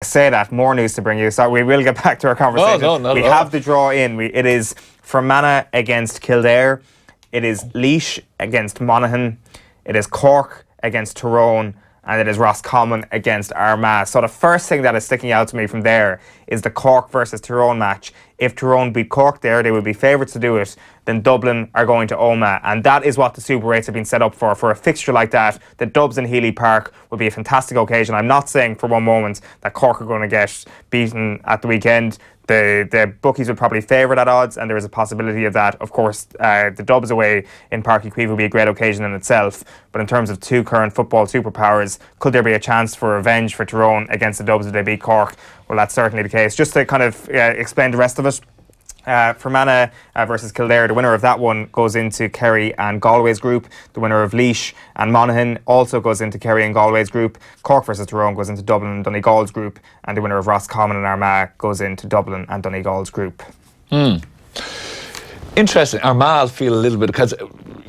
Say that, more news to bring you. So we will get back to our conversation. No, not we at all. have the draw in. It is Fermanagh against Kildare. It is Laois against Monaghan. It is Cork against Tyrone. And it is Roscommon against Armagh. So the first thing that is sticking out to me from there is the Cork versus Tyrone match. If Tyrone beat Cork there, they would be favourites to do it. Then Dublin are going to Omagh. And that is what the Super 8s have been set up for. For a fixture like that, the Dubs in Healy Park would be a fantastic occasion. I'm not saying for one moment that Cork are going to get beaten at the weekend. The bookies would probably favour that odds, and there is a possibility of that. Of course, the Dubs away in Páirc Uí Chaoimh would be a great occasion in itself. But in terms of two current football superpowers, could there be a chance for revenge for Tyrone against the Dubs if they beat Cork? Well, that's certainly the case. Just to kind of explain the rest of it. Fermanagh versus Kildare, the winner of that one goes into Kerry and Galway's group. The winner of Laois and Monaghan also goes into Kerry and Galway's group. Cork versus Tyrone goes into Dublin and Donegal's group, and the winner of Roscommon and Armagh goes into Dublin and Donegal's group. Interesting. Armagh, I'll feel a little bit, because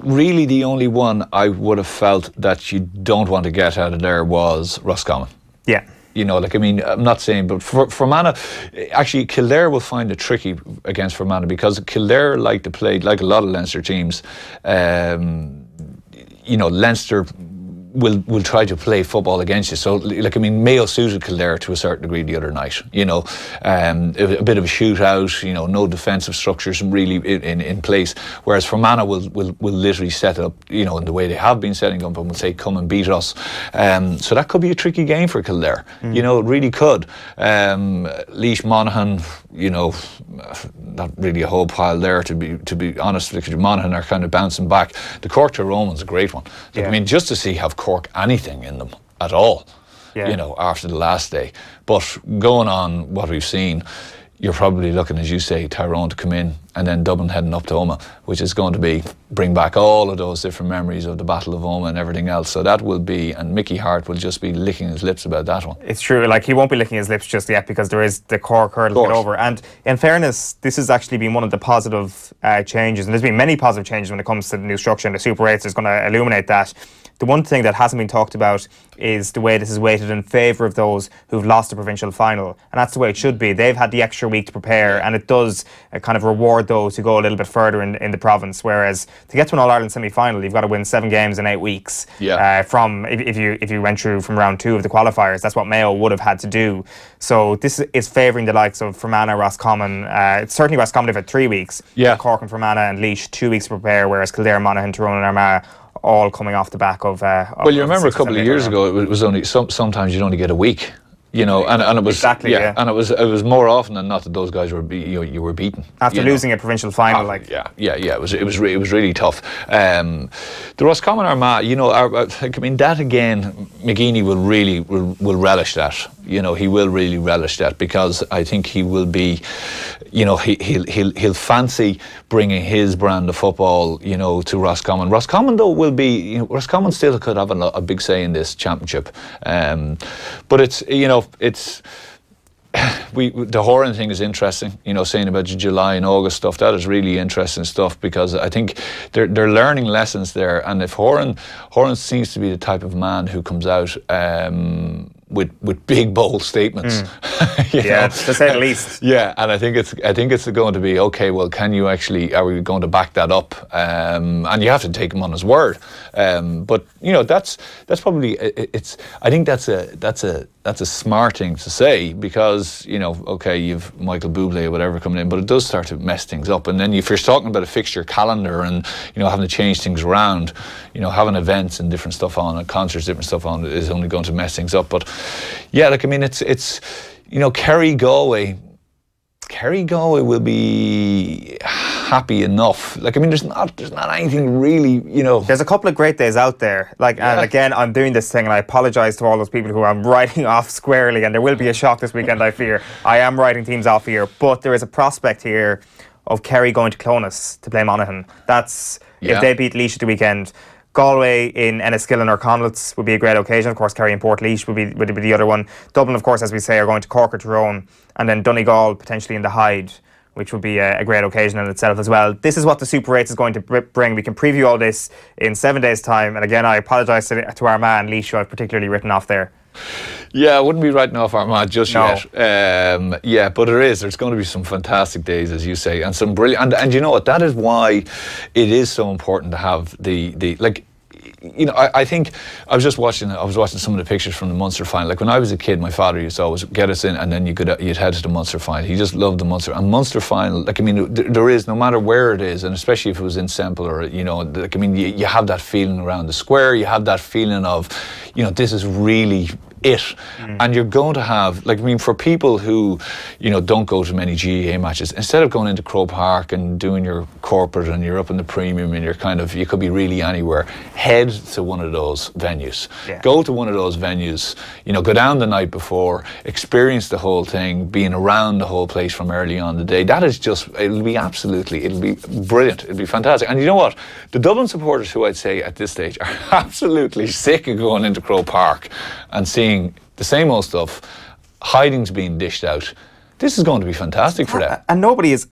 really the only one I would have felt that you don't want to get out of there was Roscommon. Yeah. You know, like, I mean, I'm not saying, but for Fermanagh, actually, Kildare will find it tricky against Fermanagh, because Kildare like to play, like a lot of Leinster teams, you know, Leinster will try to play football against you. So, like, I mean, Mayo suited Kildare to a certain degree the other night. You know, a bit of a shootout. You know, no defensive structures really in place. Whereas Fermanagh will literally set it up, you know, in the way they have been setting up, and will say, "Come and beat us." So that could be a tricky game for Kildare. You know, it really could. Laois, Monaghan, you know, not really a whole pile there, to be honest. Monaghan are kind of bouncing back. The Cork Tyrone one's a great one. Like, I mean, just to see have Cork anything in them at all, you know, after the last day. But going on what we've seen, you're probably looking, as you say, Tyrone to come in, and then Dublin heading up to Omagh, which is going to bring back all of those different memories of the Battle of Omagh and everything else. So that will be, and Mickey Hart will just be licking his lips about that one. It's true, like, he won't be licking his lips just yet, because there is the Cork hurdle to get over. And in fairness, this has actually been one of the positive changes, and there's been many positive changes when it comes to the new structure, and the Super 8s is going to illuminate that. The one thing that hasn't been talked about is the way this is weighted in favour of those who've lost the provincial final. And that's the way it should be. They've had the extra week to prepare, and it does kind of reward those who go a little bit further in the province. Whereas to get to an All-Ireland semi-final, you've got to win 7 games in 8 weeks. From if you went through from round 2 of the qualifiers, that's what Mayo would have had to do. So this is favouring the likes of Fermanagh, Roscommon. It's certainly Roscommon have had 3 weeks. Cork and Fermanagh and Laois 2 weeks to prepare, whereas Kildare, Monaghan, Tyrone and Armagh all coming off the back of well, you remember a couple of years ago, it was only sometimes you'd only get a week, you know, and it was and it was more often than not that those guys were you were beaten after losing a provincial final. It was really tough. The Roscommon Armagh, you know, I mean, that again, McGeaney will relish that. You know, he will really relish that, because I think he will be, you know, he'll fancy bringing his brand of football, you know, to Roscommon. Roscommon, though, will be, you know, Roscommon still could have a big say in this championship, but it's, you know, it's. The Horan thing is interesting, you know, saying about the July and August stuff. That is really interesting stuff, because I think they're learning lessons there. And if Horan seems to be the type of man who comes out with big bold statements, to say the least. And I think it's going to be, okay, well, are we going to back that up? And you have to take him on his word. But you know, that's probably I think that's a smart thing to say, because, you know, okay, you've Michael Bublé or whatever coming in, but it does start to mess things up. And then if you're talking about a fixture calendar and, you know, having to change things around, you know, having events and different stuff on, and concerts, different stuff on, is only going to mess things up. But yeah, like, I mean, it's you know, Kerry Galway will be happy enough. Like, I mean, there's not anything really, you know. There's a couple of great days out there. Like, and again, I'm doing this thing, and I apologise to all those people who I'm writing off squarely, and there will be a shock this weekend, I fear. I am writing teams off here, but there is a prospect here of Kerry going to Clonus to play Monaghan. That's if they beat Laois at the weekend. Galway in Enniskillen or Conlitz would be a great occasion. Of course, Kerry and Port Laois would be the other one. Dublin, of course, as we say, are going to Cork or Tyrone, and then Donegal potentially in the Hyde, which would be a great occasion in itself as well. This is what the Super 8s is going to bring. We can preview all this in 7 days' time. And again, I apologise to our man Laois, who I've particularly written off there. Yeah, I wouldn't be writing off Armagh just No. yet. Yeah, but there's going to be some fantastic days, as you say, and some brilliant, and you know what, that is why it is so important to have the like, you know, I think I was watching some of the pictures from the Munster final. Like when I was a kid, my father used to always get us in, and then you'd head to the Munster final. He just loved the Munster and Munster final. Like, I mean, there is, no matter where it is, and especially if it was in Semple, or, you know, like, I mean, you have that feeling around the square. You have that feeling of, you know, this is really it. And you're going to have, like, I mean, for people who, you know, don't go to many GAA matches, instead of going into Croke Park and doing your corporate and you're up in the premium and you're kind of, you could be really anywhere, head to one of those venues. Yeah. Go to one of those venues, you know, go down the night before, experience the whole thing, being around the whole place from early on the day. That is just, it'll be brilliant, it'll be fantastic. And you know what, the Dublin supporters, who I'd say at this stage are absolutely sick of going into Croke Park and seeing the same old stuff, hiding's being dished out. This is going to be fantastic for them. And nobody is